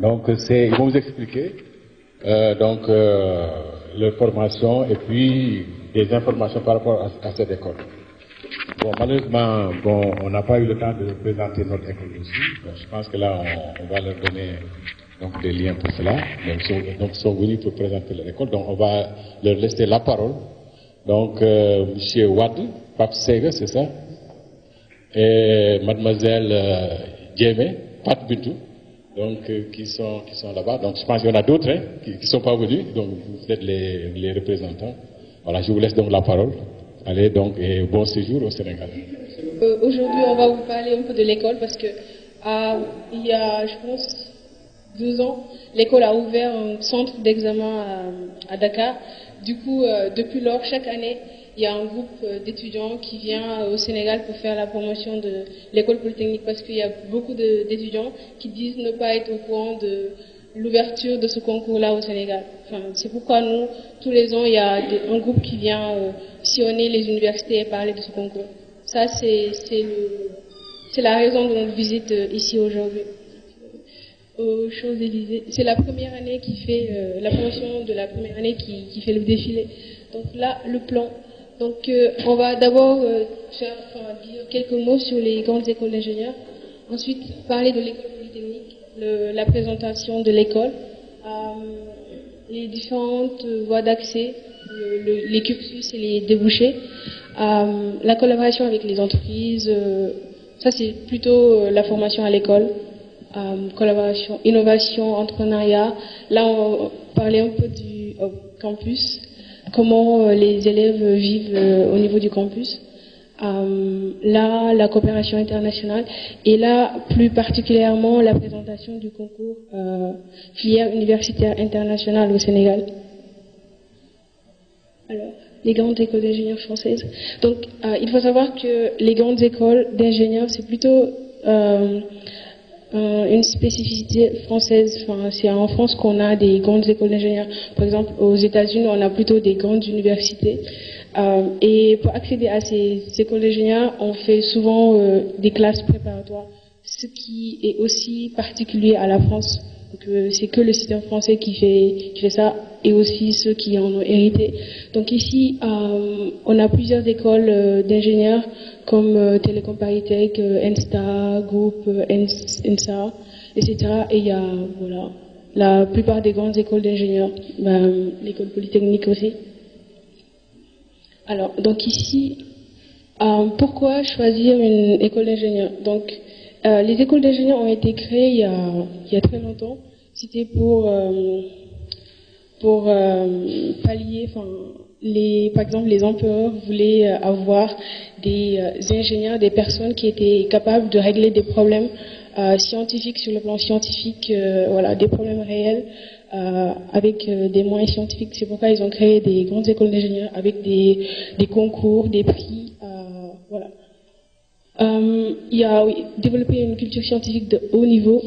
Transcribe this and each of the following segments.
Donc, ils vont vous expliquer leur formation et puis des informations par rapport à cette école. Bon, malheureusement, on n'a pas eu le temps de présenter notre école aussi. Donc, je pense que là, on va leur donner donc, des liens pour cela. Donc, ils sont venus pour présenter leur école. Donc, on va leur laisser la parole. Donc, Monsieur Wad, Pape Sega, c'est ça? Et Mademoiselle Djemé, Pat Bintou, donc, qui sont là-bas. Donc, je pense qu'il y en a d'autres qui ne sont pas venus. Donc, vous êtes les représentants. Voilà, je vous laisse donc la parole. Allez, donc, et bon séjour au Sénégal. Aujourd'hui, on va vous parler un peu de l'école parce que il y a, je pense, 2 ans, l'école a ouvert un centre d'examen à Dakar. Du coup, depuis lors, chaque année, il y a un groupe d'étudiants qui vient au Sénégal pour faire la promotion de l'école polytechnique parce qu'il y a beaucoup d'étudiants qui disent ne pas être au courant de l'ouverture de ce concours-là au Sénégal. Enfin, c'est pourquoi nous, tous les ans, il y a un groupe qui vient sillonner les universités et parler de ce concours. Ça, c'est la raison de notre visite ici aujourd'hui. Aux Champs-Élysées. C'est la première année qui fait, la promotion de la première année qui fait le défilé. Donc là, le plan. Donc on va d'abord dire quelques mots sur les grandes écoles d'ingénieurs. Ensuite, parler de l'école polytechnique, la présentation de l'école, les différentes voies d'accès, les cursus et les débouchés, la collaboration avec les entreprises, ça c'est plutôt la formation à l'école, collaboration, innovation, entrepreneuriat. Là on parlait un peu du campus, comment les élèves vivent au niveau du campus. Là, la coopération internationale et là, plus particulièrement, la présentation du concours filière universitaire internationale au Sénégal. Alors, les grandes écoles d'ingénieurs françaises. Donc, il faut savoir que les grandes écoles d'ingénieurs, c'est plutôt une spécificité française. Enfin, c'est en France qu'on a des grandes écoles d'ingénieurs. Par exemple, aux États-Unis, on a plutôt des grandes universités. Et pour accéder à ces écoles d'ingénieurs, on fait souvent des classes préparatoires, ce qui est aussi particulier à la France. C'est que le système français qui fait ça, et aussi ceux qui en ont hérité. Donc ici, on a plusieurs écoles d'ingénieurs comme Télécom Paris-Tech, Ensta, Groupe, ENSA, etc. Et il y a la plupart des grandes écoles d'ingénieurs, l'école polytechnique aussi. Alors, donc ici, pourquoi choisir une école d'ingénieur? Donc, les écoles d'ingénieurs ont été créées il y a très longtemps. C'était pour pallier, par exemple, les empereurs voulaient avoir des ingénieurs, des personnes qui étaient capables de régler des problèmes scientifiques sur le plan scientifique, des problèmes réels. Avec des moyens scientifiques. C'est pourquoi ils ont créé des grandes écoles d'ingénieurs avec des concours, des prix. Il y a développé une culture scientifique de haut niveau,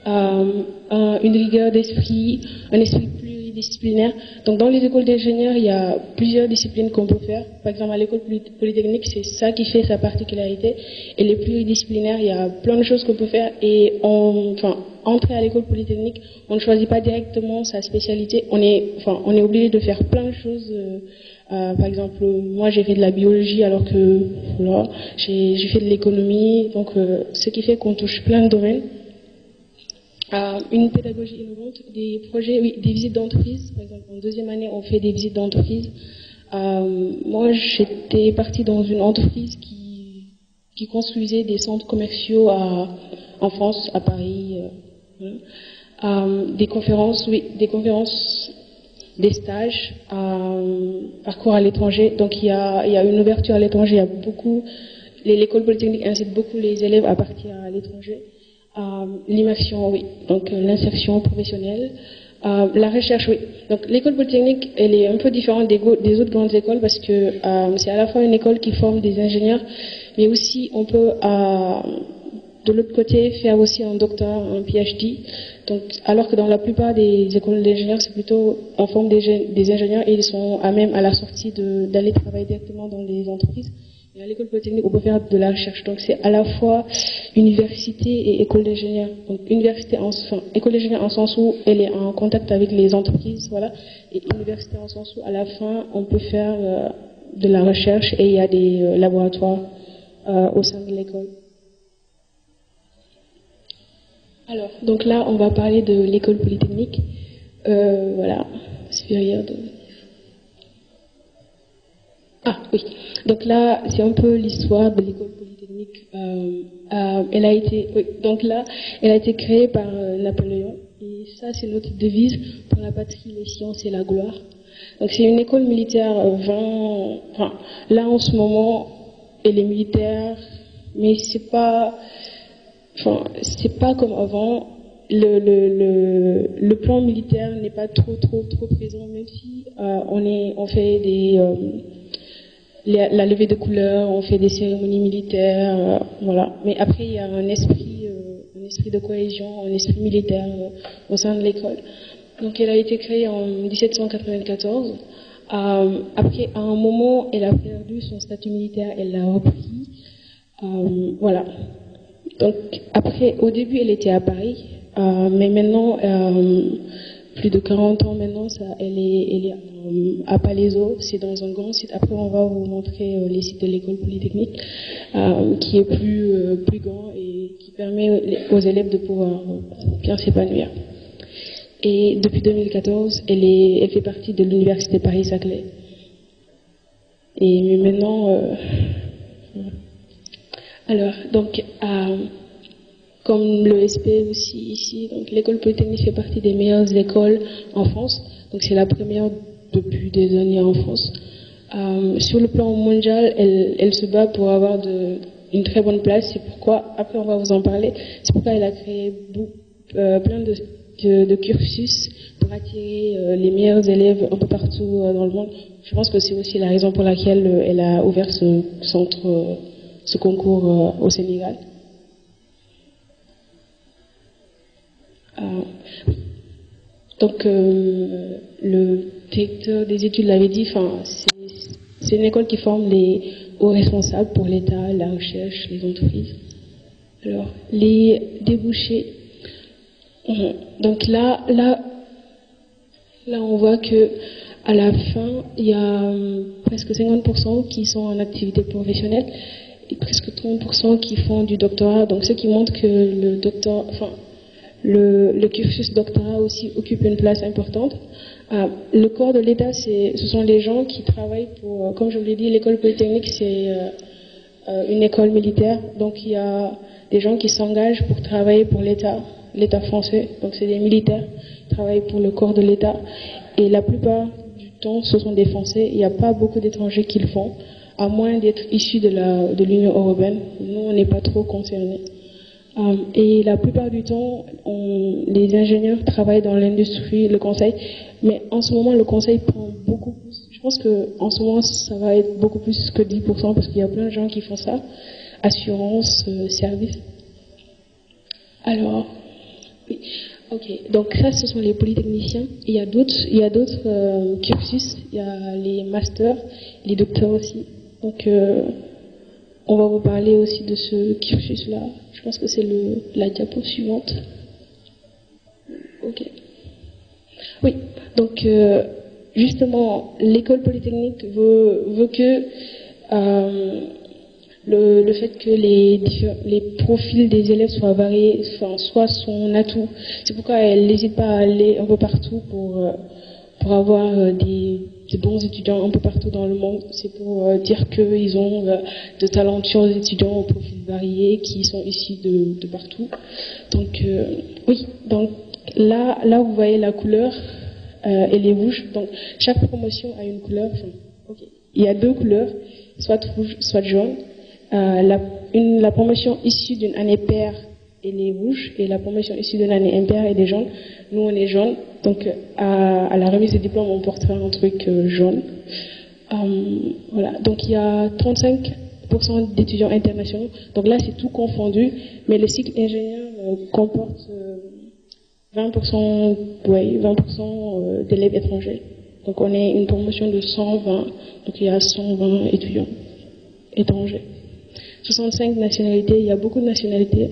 une rigueur d'esprit, un esprit pluridisciplinaire. Donc dans les écoles d'ingénieurs, il y a plusieurs disciplines qu'on peut faire. Par exemple, à l'école polytechnique, c'est ça qui fait sa particularité. Et les pluridisciplinaires, il y a plein de choses qu'on peut faire. Et entrer à l'école polytechnique, on ne choisit pas directement sa spécialité. On est obligé de faire plein de choses. Par exemple, moi j'ai fait de la biologie alors que j'ai fait de l'économie. Donc, ce qui fait qu'on touche plein de domaines. Une pédagogie innovante, des projets, des visites d'entreprise. Par exemple, en deuxième année, on fait des visites d'entreprise. Moi, j'étais partie dans une entreprise qui construisait des centres commerciaux en France, à Paris. Des conférences, des stages, parcours à l'étranger. Donc, il y a une ouverture à l'étranger. Il y a beaucoup, l'école polytechnique incite beaucoup les élèves à partir à l'étranger. L'immersion, donc l'insertion professionnelle, la recherche, Donc l'école polytechnique, elle est un peu différente des autres grandes écoles parce que c'est à la fois une école qui forme des ingénieurs, mais aussi on peut, de l'autre côté, faire aussi un doctorat, un PhD. Donc, alors que dans la plupart des écoles d'ingénieurs, c'est plutôt on forme des ingénieurs et ils sont à même à la sortie d'aller travailler directement dans des entreprises. Et à l'école polytechnique, on peut faire de la recherche. Donc c'est à la fois université et école d'ingénieur. Donc école d'ingénieur en sens où elle est en contact avec les entreprises, voilà. Et université en sens où à la fin, on peut faire de la recherche et il y a des laboratoires au sein de l'école. Alors, donc là, on va parler de l'école polytechnique. Voilà, supérieure de... Ah oui, donc là, c'est un peu l'histoire de l'école polytechnique. Elle a été, oui, donc là, elle a été créée par Napoléon. Et ça, c'est notre devise pour la patrie, les sciences et la gloire. Donc c'est une école militaire là en ce moment, elle est militaire, mais c'est pas comme avant. Le plan militaire n'est pas trop présent, même si on fait la levée de couleurs, on fait des cérémonies militaires, voilà. Mais après, il y a un esprit de cohésion, un esprit militaire au sein de l'école. Donc, elle a été créée en 1794. Après, à un moment, elle a perdu son statut militaire, elle l'a repris. Voilà. Donc, après, au début, elle était à Paris, mais maintenant, plus de 40 ans maintenant, elle est à Palaiseau, c'est dans un grand site. Après, on va vous montrer les sites de l'école polytechnique, qui est plus grand et qui permet aux élèves de pouvoir bien s'épanouir. Et depuis 2014, elle fait partie de l'université Paris-Saclay. Et maintenant, alors, donc, comme l'ESP aussi ici, donc l'école polytechnique fait partie des meilleures écoles en France. Donc c'est la première depuis des années en France. Sur le plan mondial, elle se bat pour avoir une très bonne place. C'est pourquoi, après on va vous en parler, c'est pourquoi elle a créé plein de cursus pour attirer les meilleurs élèves un peu partout dans le monde. Je pense que c'est aussi la raison pour laquelle elle a ouvert ce centre, ce concours au Sénégal. Donc le directeur des études l'avait dit, c'est une école qui forme les hauts responsables pour l'État, la recherche, les entreprises. Alors les débouchés. Donc là on voit que à la fin il y a presque 50% qui sont en activité professionnelle et presque 30% qui font du doctorat. Donc ce qui montre que le cursus doctorat aussi occupe une place importante. Le corps de l'État, ce sont les gens qui travaillent pour, comme je vous l'ai dit, l'école polytechnique, c'est une école militaire. Donc il y a des gens qui s'engagent pour travailler pour l'État français. Donc c'est des militaires qui travaillent pour le corps de l'État. Et la plupart du temps, ce sont des Français. Il n'y a pas beaucoup d'étrangers qui le font, à moins d'être issus de l'Union européenne. Nous, on n'est pas trop concernés. Et la plupart du temps, les ingénieurs travaillent dans l'industrie, le conseil. Mais en ce moment, le conseil prend beaucoup plus. Je pense qu'en ce moment, ça va être beaucoup plus que 10% parce qu'il y a plein de gens qui font ça. Assurance, service. Alors, oui. Ok. Donc ça, ce sont les polytechniciens. Il y a d'autres cursus. Il y a les masters, les docteurs aussi. Donc, on va vous parler aussi de ce cursus-là. Je pense que c'est la diapo suivante. Ok. Oui, donc justement, l'école polytechnique veut que le fait que les profils des élèves soient variés, soit son atout. C'est pourquoi elle n'hésite pas à aller un peu partout pour avoir des bons étudiants un peu partout dans le monde. C'est pour dire qu'ils ont de talentueux étudiants au profil varié qui sont ici de partout. Donc oui, donc là vous voyez la couleur, elle est rouge. Donc chaque promotion a une couleur. Okay. Il y a deux couleurs, soit rouge, soit jaune. La promotion issue d'une année paire, elle est rouge, et la promotion issue d'une année impaire, elle est jaune. Nous, on est jaune, donc à la remise des diplômes, on portera un truc jaune. Voilà, donc il y a 35% d'étudiants internationaux. Donc là, c'est tout confondu, mais le cycle ingénieur comporte 20% d'élèves étrangers. Donc on est une promotion de 120, donc il y a 120 étudiants étrangers. 65 nationalités, il y a beaucoup de nationalités.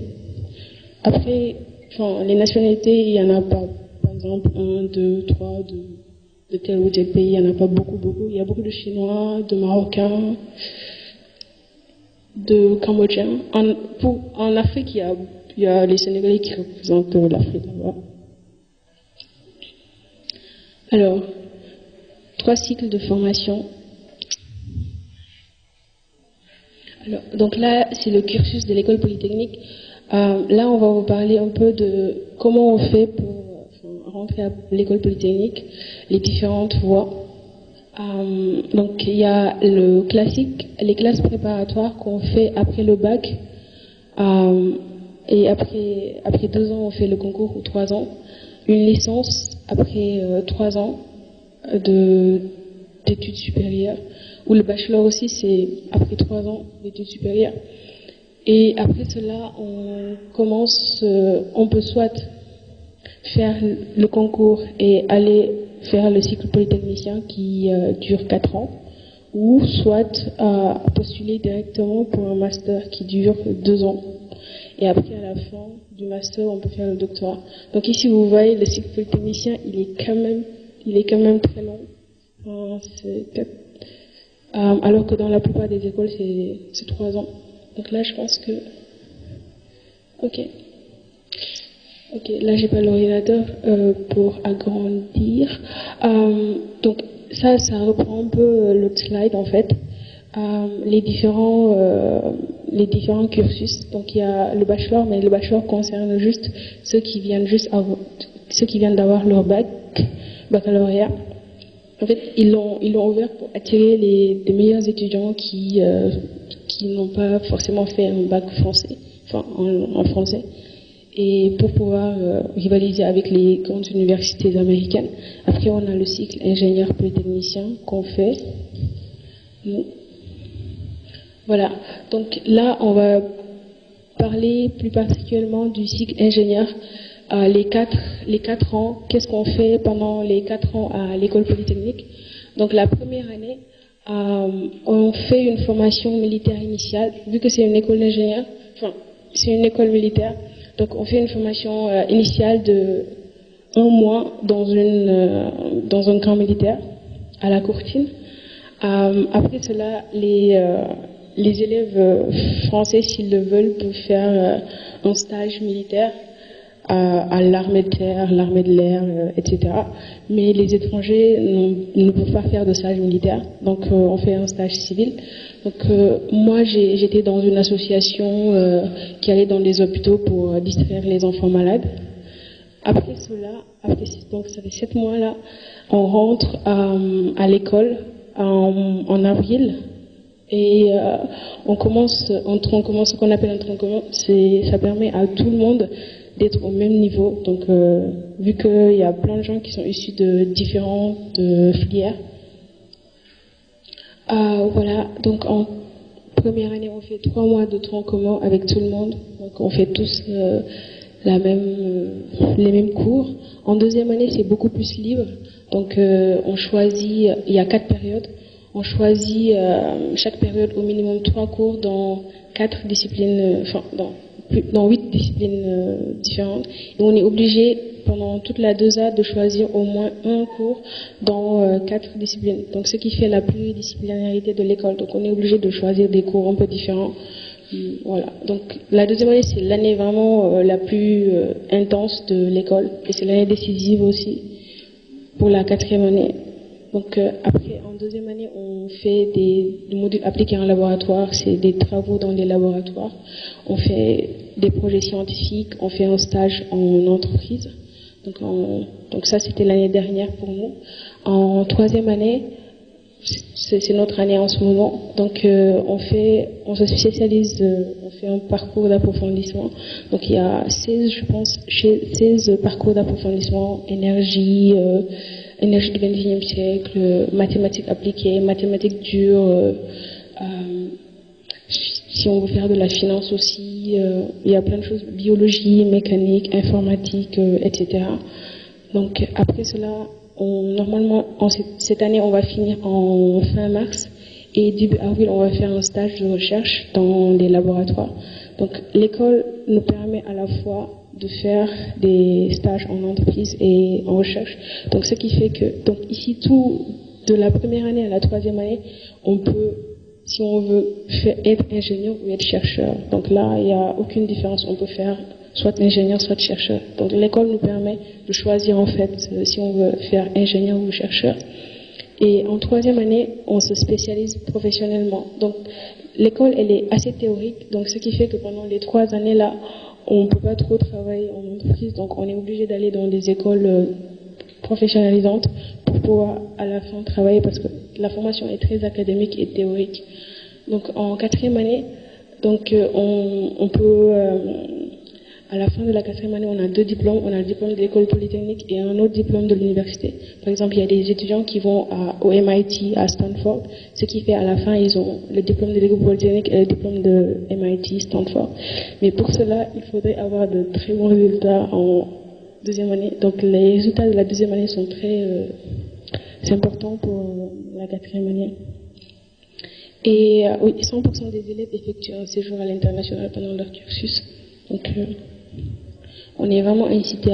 Après, les nationalités, il n'y en a pas, par exemple, 1, 2, 3 de tel ou tel pays, il n'y en a pas beaucoup. Il y a beaucoup de Chinois, de Marocains, de Cambodgiens. En Afrique, il y a les Sénégalais qui représentent l'Afrique là-bas. Alors, 3 cycles de formation. Alors, donc là, c'est le cursus de l'école polytechnique. Là, on va vous parler un peu de comment on fait pour rentrer à l'école polytechnique, les différentes voies. Donc, il y a le classique, les classes préparatoires qu'on fait après le bac. Et après 2 ans, on fait le concours ou 3 ans. Une licence après 3 ans d'études supérieures. Ou le bachelor aussi, c'est après 3 ans d'études supérieures. Et après cela, on peut soit faire le concours et aller faire le cycle polytechnicien qui dure 4 ans, ou soit postuler directement pour un master qui dure 2 ans. Et après, à la fin du master, on peut faire le doctorat. Donc ici, vous voyez, le cycle polytechnicien, il est quand même très long. Alors que dans la plupart des écoles, c'est 3 ans. Donc là, je pense que... Ok, là, j'ai pas l'ordinateur pour agrandir. Donc ça reprend un peu l'autre slide, en fait. Les différents cursus. Donc il y a le bachelor, mais le bachelor concerne juste ceux qui viennent d'avoir leur baccalauréat. En fait, ils l'ont ouvert pour attirer les meilleurs étudiants qui n'ont pas forcément fait un bac français, en français, et pour pouvoir rivaliser avec les grandes universités américaines. Après, on a le cycle ingénieur polytechnicien qu'on fait, nous. Voilà. Donc là, on va parler plus particulièrement du cycle ingénieur. Les 4 ans, qu'est-ce qu'on fait pendant les 4 ans à l'école polytechnique? Donc la première année, on fait une formation militaire initiale, vu que c'est une école d'ingénieur, c'est une école militaire, donc on fait une formation initiale de 1 mois dans un camp militaire à la Courtine. Après cela, les élèves français, s'ils le veulent, peuvent faire un stage militaire à l'armée de terre, l'armée de l'air, etc. Mais les étrangers ne peuvent pas faire de stage militaire, donc on fait un stage civil. Donc moi, j'étais dans une association qui allait dans les hôpitaux pour distraire les enfants malades. Après cela, donc ça fait 7 mois là, on rentre à l'école en avril. Et on commence ce qu'on appelle un tronc commun. Ça permet à tout le monde d'être au même niveau. Donc, vu qu'il y a plein de gens qui sont issus de différentes filières. Voilà. Donc, en première année, on fait 3 mois de tronc commun avec tout le monde. Donc, on fait tous les mêmes cours. En deuxième année, c'est beaucoup plus libre. Donc, on choisit. Il y a 4 périodes. On choisit chaque période au minimum 3 cours dans 4 disciplines, dans 8 disciplines différentes. Et on est obligé pendant toute la 2A de choisir au moins un cours dans 4 disciplines. Donc ce qui fait la pluridisciplinarité de l'école. Donc on est obligé de choisir des cours un peu différents. Voilà. Donc la deuxième année, c'est l'année vraiment la plus intense de l'école. Et c'est l'année décisive aussi pour la 4e année. Donc après, en 2e année, on fait des modules appliqués en laboratoire, c'est des travaux dans les laboratoires. On fait des projets scientifiques, on fait un stage en entreprise. Donc ça, c'était l'année dernière pour nous. En 3e année, c'est notre année en ce moment. Donc on se spécialise, on fait un parcours d'approfondissement. Donc il y a 16, je pense, 16 parcours d'approfondissement, énergie du XXIe siècle, mathématiques appliquées, mathématiques dures, si on veut faire de la finance aussi, il y a plein de choses, biologie, mécanique, informatique, etc. Donc après cela, normalement, cette année, on va finir en fin mars, Et début avril, on va faire un stage de recherche dans les laboratoires. Donc l'école nous permet à la fois de faire des stages en entreprise et en recherche. Donc ce qui fait que, donc ici, tout de la première année à la troisième année, on peut, si on veut, être ingénieur ou être chercheur. Donc là, il n'y a aucune différence. On peut faire soit ingénieur, soit chercheur. Donc l'école nous permet de choisir en fait si on veut faire ingénieur ou chercheur. Et en troisième année, on se spécialise professionnellement. Donc l'école, elle est assez théorique. Donc ce qui fait que pendant les 3 années là, on ne peut pas trop travailler en entreprise. Donc on est obligé d'aller dans des écoles professionnalisantes pour pouvoir à la fin travailler, parce que la formation est très académique et théorique. Donc en quatrième année, donc on peut à la fin de la quatrième année, on a 2 diplômes. On a le diplôme de l'école polytechnique et un autre diplôme de l'université. Par exemple, il y a des étudiants qui vont au MIT, à Stanford, ce qui fait à la fin, ils ont le diplôme de l'école polytechnique et le diplôme de MIT, Stanford. Mais pour cela, il faudrait avoir de très bons résultats en deuxième année. Donc les résultats de la deuxième année sont c'est important pour la quatrième année. Et oui, 100% des élèves effectuent un séjour à l'international pendant leur cursus. Donc on est vraiment incité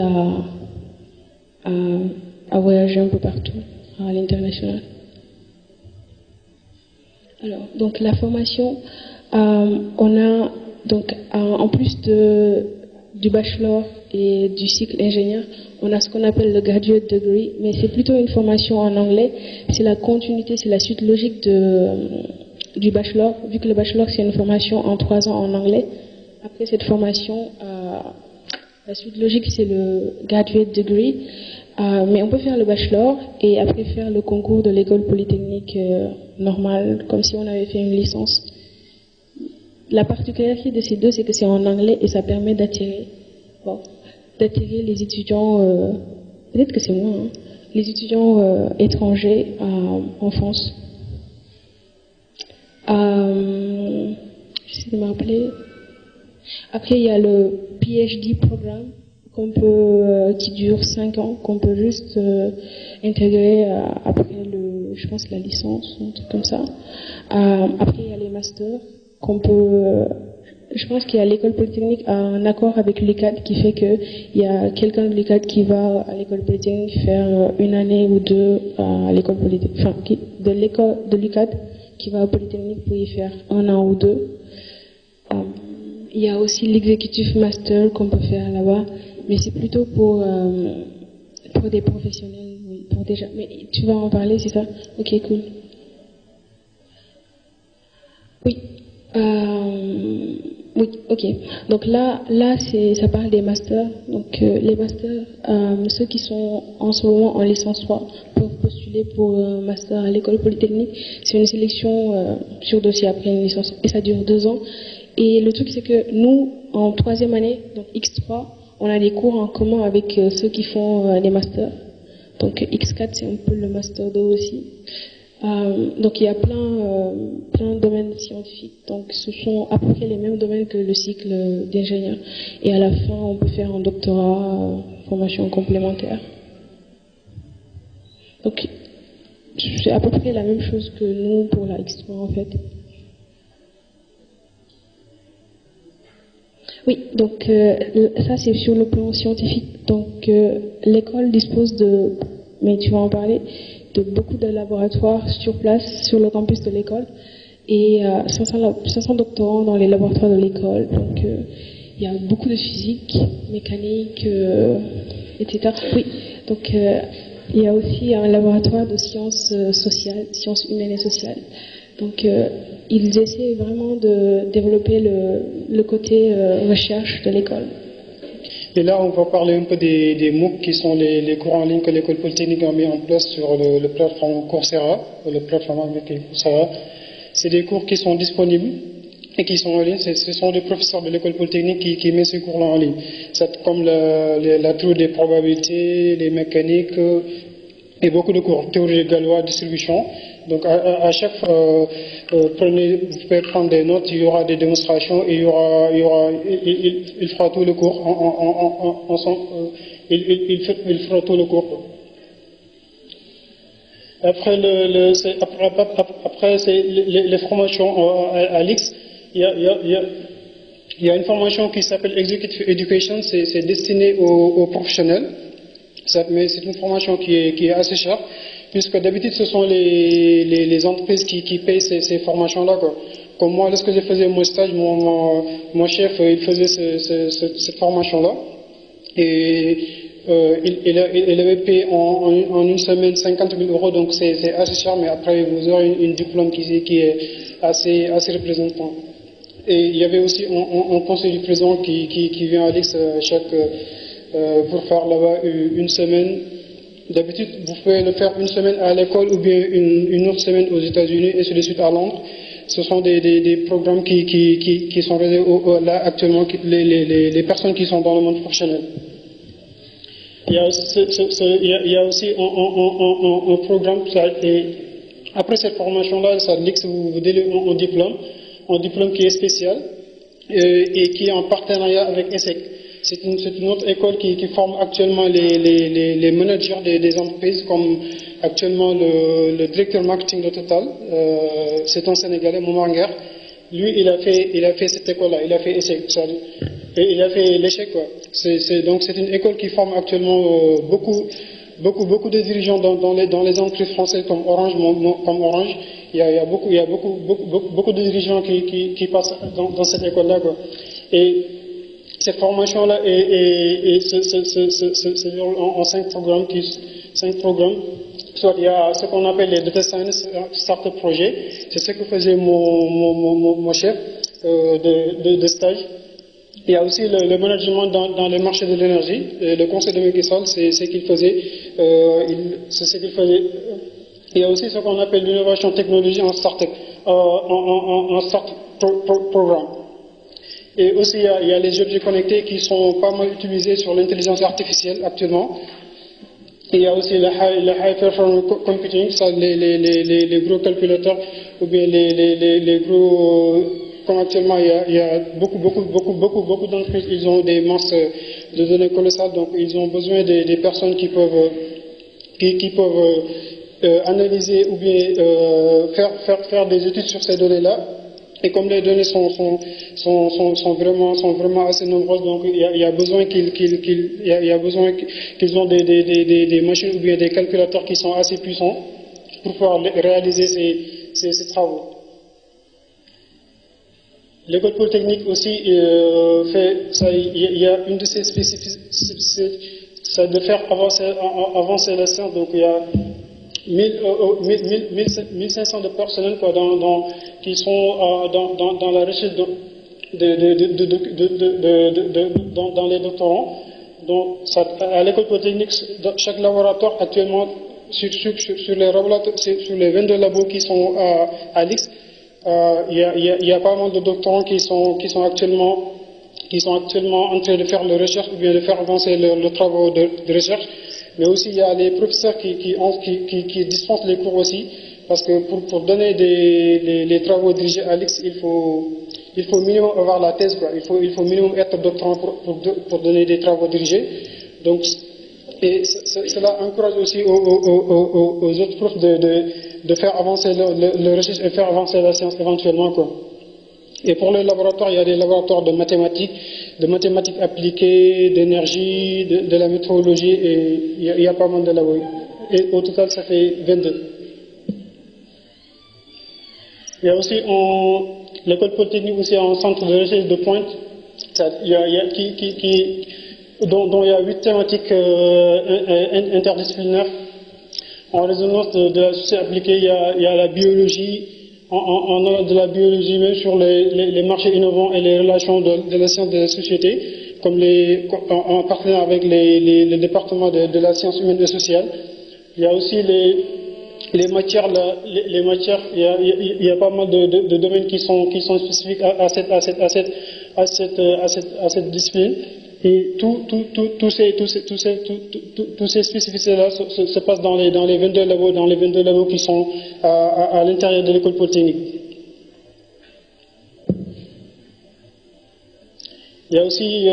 à voyager un peu partout à l'international. Alors, donc la formation, on a donc en plus du bachelor et du cycle ingénieur, on a ce qu'on appelle le graduate degree, mais c'est plutôt une formation en anglais. C'est la continuité, c'est la suite logique du bachelor, vu que le bachelor c'est une formation en 3 ans en anglais. Après cette formation, la suite logique c'est le graduate degree, mais on peut faire le bachelor et après faire le concours de l'école polytechnique normale, comme si on avait fait une licence. La particularité de ces deux, c'est que c'est en anglais et ça permet d'attirer les étudiants, peut-être que c'est moi, hein, les étudiants étrangers en France. J'essaie de me rappeler. Après, il y a le PhD programme qui dure 5 ans, qu'on peut juste intégrer après je pense la licence ou un truc comme ça. Après, il y a les masters je pense qu'il y a l'école polytechnique a un accord avec l'UCAD qui fait qu'il y a quelqu'un de l'UCAD qui va à l'école polytechnique faire 1 année ou 2 à l'école polytechnique, enfin de l'UCAD qui va au polytechnique pour y faire 1 an ou 2. Il y a aussi l'executive master qu'on peut faire là-bas, mais c'est plutôt pour des professionnels, oui, pour déjà. Mais tu vas en parler, c'est ça? Ok, cool. Oui. Oui, ok. Donc là, ça parle des masters. Donc les masters, ceux qui sont en ce moment en licence 3 peuvent postuler pour un master à l'école polytechnique. C'est une sélection sur dossier après une licence et ça dure 2 ans. Et le truc c'est que nous, en 3e année, donc X3, on a des cours en commun avec ceux qui font les masters. Donc X4 c'est un peu le master 2 aussi. Donc il y a plein de domaines scientifiques. Donc ce sont à peu près les mêmes domaines que le cycle d'ingénieur. Et à la fin, on peut faire un doctorat, formation complémentaire. Donc c'est à peu près la même chose que nous pour la X3 en fait. Oui, donc ça c'est sur le plan scientifique. Donc l'école dispose mais tu vas en parler, de beaucoup de laboratoires sur place, sur le campus de l'école, et 500 doctorants dans les laboratoires de l'école. Donc il y a beaucoup de physique, mécanique, etc. Oui, donc il y a aussi un laboratoire de sciences sociales, sciences humaines et sociales. Donc ils essaient vraiment de développer le côté recherche de l'école. Et là, on va parler un peu des MOOC qui sont les cours en ligne que l'école polytechnique a mis en place sur le plateforme Coursera, le plateforme américain Coursera. C'est des cours qui sont disponibles et qui sont en ligne. Ce sont des professeurs de l'école polytechnique qui mettent ces cours-là en ligne. C'est comme la théorie des probabilités, les mécaniques et beaucoup de cours. Théorie galois, distribution. Donc à chaque fois, vous pouvez prendre des notes, il y aura des démonstrations, et il fera tout le cours il fera tout le cours. Après, après c'est les formations à l'IX, il y a une formation qui s'appelle Executive Education, c'est destiné aux professionnels, mais c'est une formation qui est assez chère, puisque d'habitude ce sont les entreprises qui payent ces formations-là, quoi. Comme moi, lorsque je faisais mon stage, mon chef, il faisait cette formation-là, et il avait payé en une semaine 50 000 euros, donc c'est assez cher, mais après vous aurez une diplôme qui est assez représentant. Et il y avait aussi un conseil du président qui vient à l'IX pour faire là-bas une semaine. D'habitude, vous pouvez le faire une semaine à l'école ou bien une autre semaine aux États-Unis et sur de suite à Londres. Ce sont des programmes qui sont réservés là actuellement, les personnes qui sont dans le monde professionnel. Il y a aussi un programme, et après cette formation-là, l'IX vous délivre un diplôme qui est spécial et qui est en partenariat avec ESSEC. C'est une autre école qui forme actuellement les managers des entreprises, comme actuellement le directeur marketing de Total, c'est un Sénégalais, Moumanguer. Lui, il a fait cette école-là, il a fait ESSEC, et il a fait l'échec, quoi. Donc c'est une école qui forme actuellement beaucoup de dirigeants dans les entreprises françaises comme Orange. Il y a beaucoup de dirigeants qui passent dans cette école-là, quoi. Et cette formation-là se déroule en 5 programmes. Soit il y a ce qu'on appelle les Data Science Startup Project, c'est ce que faisait mon chef de stage. Il y a aussi le management dans les marchés de l'énergie. Le conseil de Macky Sall, c'est ce qu'il faisait. Il y a aussi ce qu'on appelle l'innovation technologique en startup, programme. Et aussi, il y a les objets connectés qui sont pas mal utilisés sur l'intelligence artificielle actuellement. Il y a aussi le high performance computing, ça, les gros calculateurs, ou bien les gros, comme actuellement, il y a beaucoup d'entreprises, ils ont des masses de données colossales, donc ils ont besoin des personnes qui peuvent analyser ou bien faire des études sur ces données-là. Et comme les données sont vraiment assez nombreuses, donc il y a besoin qu'ils ont des machines ou bien des calculateurs qui sont assez puissants pour pouvoir réaliser ces travaux. L'école polytechnique aussi fait ça. Il y a une de ses spécificités, c'est de faire avancer la science. Donc il y a 1500 de personnels, quoi, qui sont dans la recherche dans les doctorants. Donc, à l'école polytechnique, dans chaque laboratoire actuellement, sur les 22 labos qui sont à l'IX, il y a pas mal de doctorants qui sont actuellement en train de faire leur recherche ou bien de faire avancer leurs travaux de recherche. Mais aussi, il y a les professeurs qui dispensent les cours aussi, parce que pour donner les travaux dirigés à l'IX, il faut minimum avoir la thèse, quoi. Il faut minimum être doctorant pour donner des travaux dirigés. Donc, et cela encourage aussi aux autres profs de faire avancer leur recherche et faire avancer la science éventuellement, quoi. Et pour les laboratoires, il y a des laboratoires de mathématiques appliquées, d'énergie, de la météorologie, et il y a pas mal de labos. Et au total, ça fait 22. Il y a aussi l'école polytechnique aussi un centre de recherche de pointe, dont il y a 8 thématiques interdisciplinaires. En résonance de la société appliquée, il y a la biologie, de la biologie même sur les marchés innovants et les relations de la science de la société, en partenariat avec les départements de la science humaine et sociale. Il y a aussi les matières, il y a pas mal de domaines qui sont spécifiques à cette discipline. Et tous ces spécificités-là se passent dans les 22 labos qui sont à l'intérieur de l'école polytechnique. Il y a aussi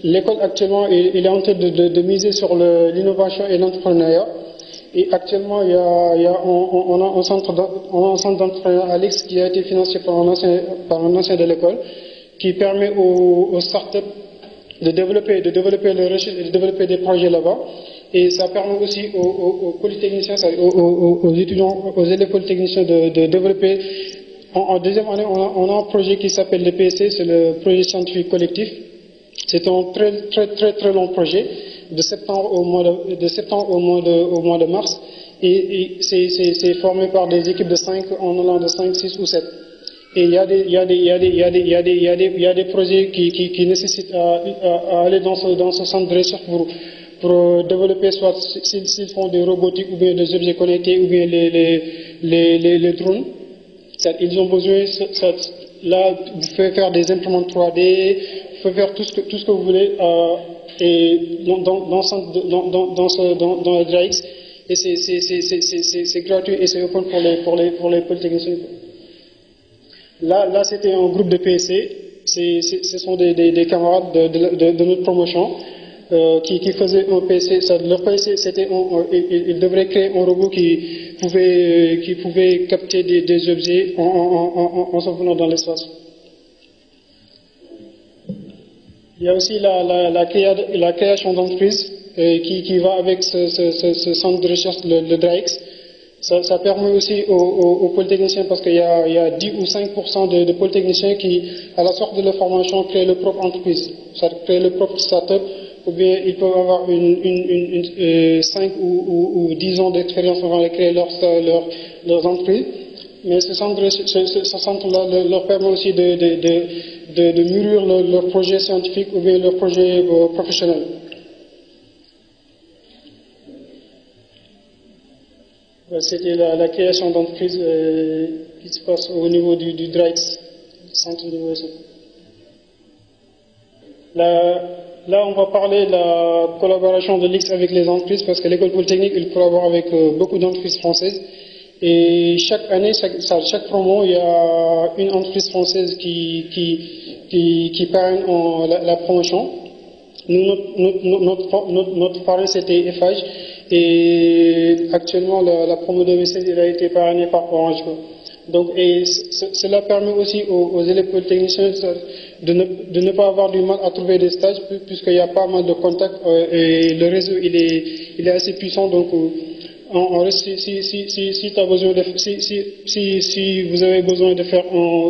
l'école actuellement, il est en train de miser sur l'innovation et l'entrepreneuriat. Et actuellement, on a un centre d'entraînement à l'X qui a été financé par un ancien de l'école, qui permet aux startups de développer les recherches et de développer des projets là-bas. Et ça permet aussi aux polytechniciens, aux étudiants, aux élèves polytechniciens de développer. En deuxième année, on a un projet qui s'appelle le PSC, c'est le projet scientifique collectif. C'est un très long projet, de septembre au mois de mars. Et c'est formé par des équipes de 5, en allant de 5, 6 ou 7. Et il y a des projets qui nécessitent à aller dans ce centre de recherche pour développer, soit s'ils font des robotiques ou bien des objets connectés ou bien les drones. Ils ont besoin, là, vous pouvez faire des imprimantes 3D, vous pouvez faire tout ce que vous voulez et dans le DRAX, et c'est gratuit et c'est open pour les polytechniciens. Là c'était un groupe de PSC, ce sont des camarades de notre promotion qui faisaient un PSC. Leur PSC, c'était ils devraient créer un robot qui pouvait capter des objets en s'envolant dans l'espace. Il y a aussi la création d'entreprises qui va avec ce centre de recherche, le DRAX. Ça permet aussi aux polytechniciens, parce qu'il y a 10 ou 5% de polytechniciens qui, à la sortie de leur formation, créent leur propre entreprise, créent leur propre start-up, ou bien ils peuvent avoir 5 ou 10 ans d'expérience avant de créer leurs entreprises. Mais ce centre-là leur permet aussi de mûrir leur projet scientifique ou bien leur projet professionnel. C'était la création d'entreprise qui se passe au niveau du DRAX, centre d'innovation. Là, on va parler de la collaboration de l'X avec les entreprises, parce que l'école polytechnique, il collabore avec beaucoup d'entreprises françaises. Et chaque année, chaque promo, il y a une entreprise française qui parraine la promotion. Notre parrain, c'était FH. Et actuellement, la promo 2016, elle a été parrainée par Orange. Donc, et cela permet aussi aux élèves polytechniciens de ne pas avoir du mal à trouver des stages, puisqu'il y a pas mal de contacts et le réseau il est assez puissant. Donc, si vous avez besoin de faire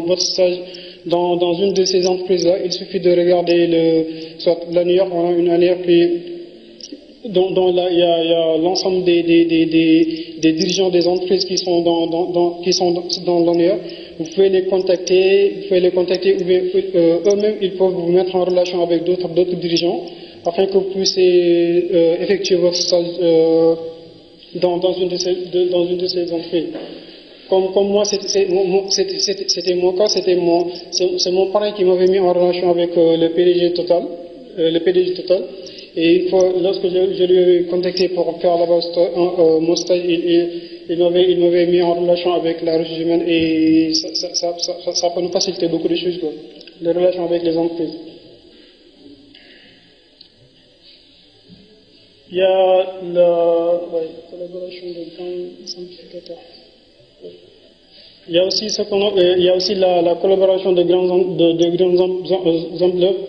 votre stage dans une de ces entreprises-là, il suffit de regarder soit l'annuaire. On a une annuaire dont là, il y a l'ensemble des dirigeants des entreprises qui sont dans l'annuaire. Vous pouvez les contacter, ou bien eux-mêmes, ils peuvent vous mettre en relation avec d'autres dirigeants, afin que vous puissiez effectuer votre stage dans une de ces entreprises. Comme moi, c'était mon cas, c'est mon parrain qui m'avait mis en relation avec le PDG Total. Et une fois, lorsque je lui ai contacté pour faire là-bas mon stage, il m'avait mis en relation avec la ressource humaine, et ça peut nous faciliter beaucoup de choses, quoi, les relations avec les entreprises. Il y a la collaboration de grands simplificateurs. Il y a aussi la collaboration de grands enveloppes.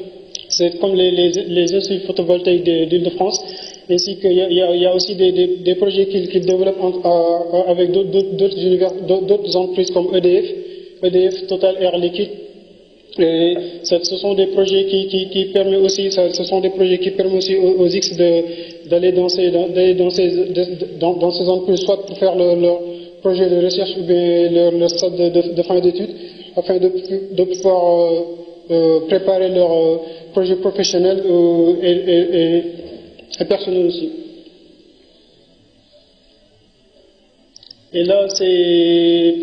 C'est comme les instituts photovoltaïques d'Île-de-France, ainsi qu'il y a aussi des projets qu'ils développent avec d'autres entreprises comme EDF, Total Air Liquide. Et ce sont des projets qui permettent aussi, aux X d'aller dans ces entreprises, soit pour faire leur projet de recherche ou bien leur stade de fin d'études, afin de pouvoir préparer leur projet professionnel et personnel aussi. Et là, c'est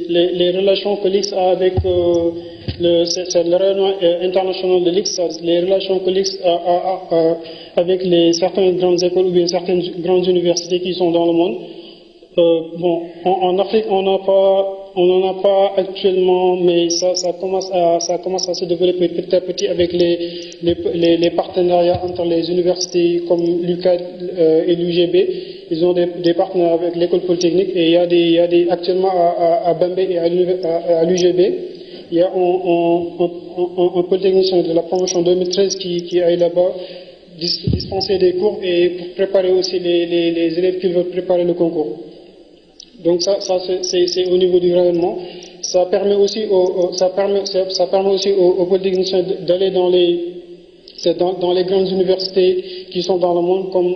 les relations que l'X a avec le rayonnement international de l'X, les relations que l'X a avec certaines grandes écoles ou bien certaines grandes universités qui sont dans le monde. En Afrique, on n'en a pas actuellement, mais ça commence à se développer petit à petit avec les partenariats entre les universités comme l'UCAD et l'UGB. ils ont des partenaires avec l'école polytechnique et il y a des actuellement à Bambey et à l'UGB, il y a un polytechnicien de la promotion 2013 qui aille là-bas dispenser des cours et pour préparer aussi les élèves qui veulent préparer le concours. Donc ça c'est au niveau du rayonnement. Ça permet aussi aux polytechniciens d'aller dans les grandes universités qui sont dans le monde, comme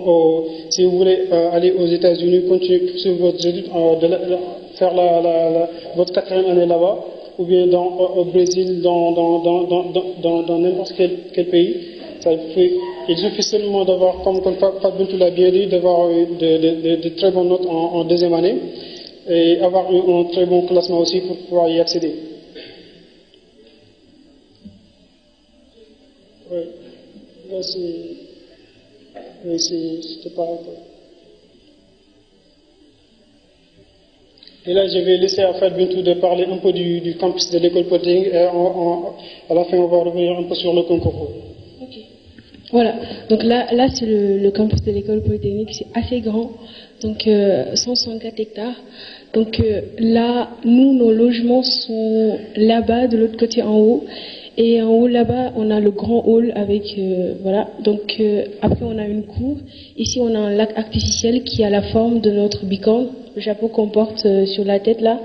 si vous voulez aller aux États-Unis, continuer poursuivre votre étude, faire votre 4e année là-bas, ou bien au Brésil, dans n'importe quel pays. Il suffit seulement d'avoir, comme Fat Bintou l'a bien dit, d'avoir de très bonnes notes en 2e année et avoir un très bon classement aussi pour pouvoir y accéder. Oui, là c'était pareil. Et là, je vais laisser à Fat Bintou de parler un peu du campus de l'école polytechnique et à la fin, on va revenir un peu sur le concours. Ok. Voilà, donc là c'est le campus de l'école polytechnique, c'est assez grand, donc 164 hectares. Donc là, nous, nos logements sont là-bas, de l'autre côté en haut. Et en haut là-bas, on a le grand hall avec, voilà. Donc après, on a une cour. Ici, on a un lac artificiel qui a la forme de notre bicorne, le chapeau qu'on porte sur la tête là.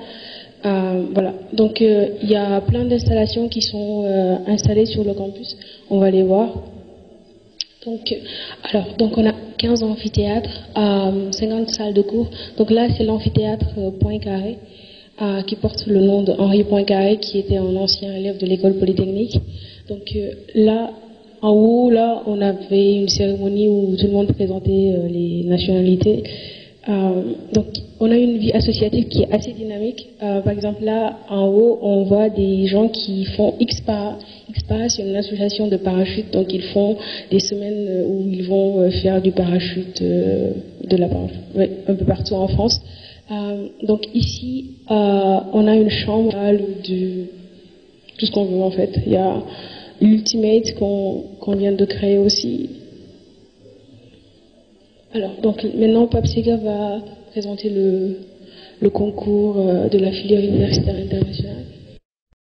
Voilà. Donc il y a plein d'installations qui sont installées sur le campus. On va les voir. Donc on a 15 amphithéâtres, 50 salles de cours. Donc là, c'est l'amphithéâtre Poincaré, qui porte le nom d'Henri Poincaré, qui était un ancien élève de l'école polytechnique. Donc là, en haut, là, on avait une cérémonie où tout le monde présentait les nationalités. Donc on a une vie associative qui est assez dynamique. Par exemple, là, en haut, on voit des gens qui font XPA. XPA, c'est une association de parachute. Donc ils font des semaines où ils vont faire du parachute, un peu partout en France. Donc ici, on a une chambre de tout ce qu'on veut en fait. Il y a l'Ultimate qu'on vient de créer aussi. Alors, donc maintenant, Papsega va présenter le concours de la filière universitaire internationale.